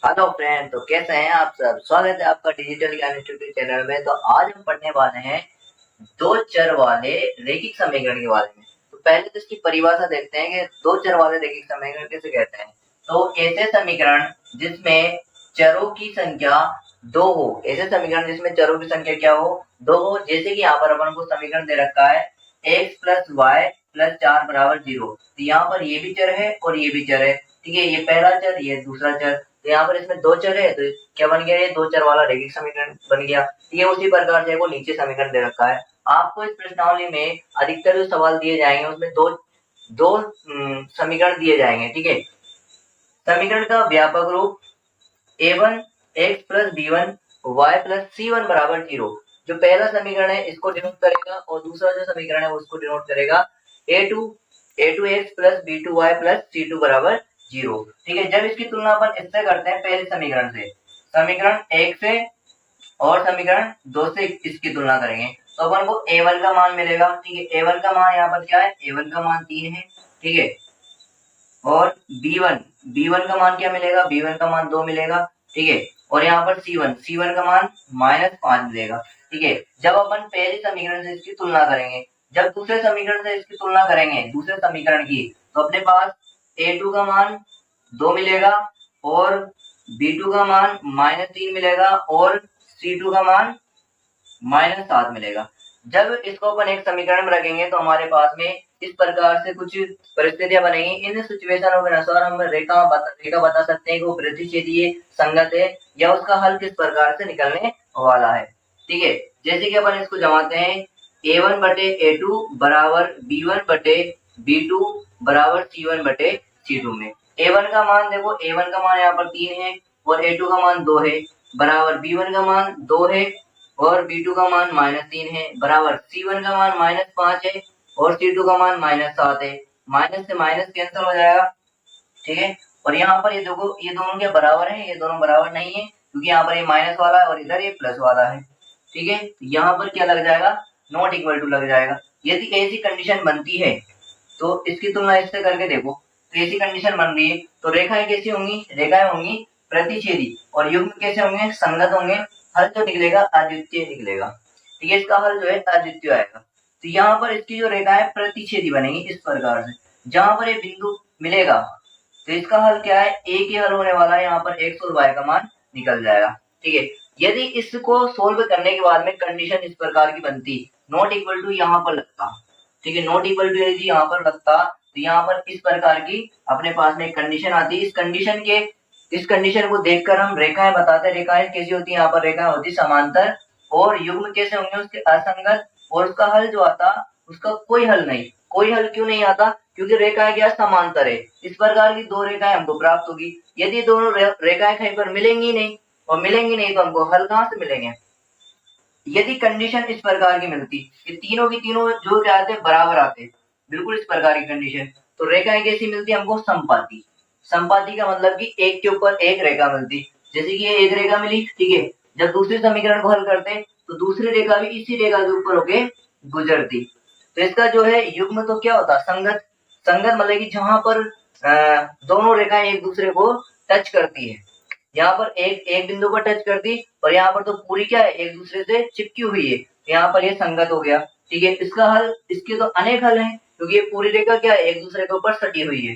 Hello friend, तो कैसे हैं आप सब। स्वागत है आपका डिजिटल ज्ञान इंस्टीट्यूट चैनल में। तो आज हम पढ़ने वाले हैं दो चर वाले रैखिक समीकरण के बारे में। तो पहले तो इसकी परिभाषा देखते हैं कि दो चर वाले रैखिक समीकरण किसे कहते हैं। तो ऐसे समीकरण जिसमें चरों की संख्या दो हो, ऐसे समीकरण जिसमें चरों की संख्या क्या हो, दो हो। जैसे कि यहाँ पर अपन को समीकरण दे रखा है x प्लस वाई प्लस 4 बराबर 0। तो यहाँ पर ये भी चर है और ये भी चर है, ठीक है। ये पहला चर, ये दूसरा चर। तो यहाँ पर इसमें दो चर है, तो क्या बन गया, ये दो चर वाला रैखिक समीकरण बन गया। ये उसी प्रकार से वो नीचे समीकरण दे रखा है। आपको इस प्रश्नावली में अधिकतर जो सवाल दिए जाएंगे उसमें दो दो समीकरण दिए जाएंगे, ठीक है। समीकरण का व्यापक रूप a1 x plus b1 y plus c1 बराबर 0। जो पहला समीकरण है इसको डिनोट करेगा और दूसरा जो समीकरण है उसको डिनोट करेगा a2 x plus b2 y plus c2 बराबर 0, ठीक है। जब इसकी तुलना अपन इससे करते हैं पहले समीकरण से, समीकरण 1 से और समीकरण 2 से इसकी तुलना करेंगे तो अपन को a1 का मान मिलेगा, ठीक है। a1 का मान यहाँ पर क्या है, a1 का मान 3 है, ठीक है। और b1 का मान क्या मिलेगा, b1 का मान 2 मिलेगा, ठीक है। और यहाँ पर c1 का मान -5 मिलेगा, ठीक है। जब अपन पहले समीकरण से इसकी तुलना करेंगे, जब दूसरे समीकरण से इसकी तुलना करेंगे दूसरे समीकरण की, तो अपने पास a2 का मान 2 मिलेगा और b2 का मान -3 मिलेगा और c2 का मान -7 मिलेगा। जब इसको अपन एक समीकरण में रखेंगे तो हमारे पास में इस प्रकार से कुछ परिस्थितियां बनेंगी। इन सिचुएशनों के अनुसार हम रेखा बता सकते हैं कि वो प्रतिच्छेदीय, संगत है या उसका हल किस प्रकार से निकलने वाला है, ठीक है। जैसे कि अपन इसको जमाते हैं a1 बटे a2 बराबर b1 बटे b2 बराबर c1 बटे c2 में। a1 का मान देखो, a1 का मान यहाँ पर 3 है और a2 का मान 2 है, बराबर b1 का मान 2 है और b2 का मान -3 है, बराबर c1 का मान -5 है और c2 का मान -7 है। माइनस से माइनस कैंसिल हो जाएगा, ठीक है। और यहाँ पर ये देखो, ये दोनों के बराबर है, ये दोनों बराबर नहीं है क्योंकि यहाँ पर ये माइनस वाला है और इधर ये प्लस वाला है, ठीक है। यहाँ पर क्या लग जाएगा, नॉट इक्वल टू लग जाएगा। यदि ऐसी कंडीशन बनती है तो इसकी तुलना इससे करके देखो, तो ऐसी कंडीशन बन रही है तो रेखाएं कैसी होंगी, रेखाएं होंगी प्रतिच्छेदी और युग्म कैसे होंगे, संगत होंगे। हल जो निकलेगा अद्वितीय निकलेगा, ठीक है। इसका हल जो है अद्वितीय आएगा। तो यहाँ पर इसकी जो रेखा है प्रतिच्छेदी बनेगी इस प्रकार से, जहां पर ये बिंदु मिलेगा तो इसका हल क्या है, एक ही हल होने वाला है। यहाँ पर x और y का मान निकल जाएगा, ठीक है। यदि इसको सोल्व करने के बाद में कंडीशन इस प्रकार की बनती, नॉट इक्वल टू यहाँ पर लगता, ठीक है। नॉट इक्वल टू यदि यहाँ पर लगता तो यहाँ पर इस प्रकार की अपने पास में कंडीशन आती। इस कंडीशन को देखकर हम रेखाएं बताते, रेखाएं कैसी होती है, यहाँ पर रेखाएं होती समांतर और युग्म कैसे होंगे उसके असंगत। और उसका हल जो आता उसका कोई हल नहीं। कोई हल क्यों नहीं आता, क्योंकि रेखाएं क्या समांतर है। इस प्रकार की दो रेखाएं हमको प्राप्त होगी। यदि दोनों रेखाएं कहीं पर मिलेंगी नहीं और मिलेंगी नहीं तो हमको हल कहाँ से मिलेंगे। यदि कंडीशन इस प्रकार की मिलती कि तीनों की तीनों जो क्या आते बराबर आते, बिल्कुल इस प्रकार की कंडीशन, तो रेखाएं कैसी मिलती हमको, संपाती। संपाती का मतलब कि एक के ऊपर एक रेखा मिलती। जैसे कि ये एक रेखा मिली, ठीक है। जब दूसरे समीकरण को हल करते तो दूसरी रेखा भी इसी रेखा के ऊपर होके गुजरती। तो इसका जो है युग्म तो क्या होता, संगत। संगत मतलब कि जहां पर दोनों रेखाएं एक दूसरे को टच करती है। यहाँ पर एक बिंदु पर टच करती और यहाँ पर तो पूरी क्या है, एक दूसरे से चिपकी हुई है। यहाँ पर ये संगत हो गया, ठीक है। इसका हल, इसके तो अनेक हल हैं क्योंकि ये पूरी रेखा क्या है, एक दूसरे के ऊपर सटी हुई है।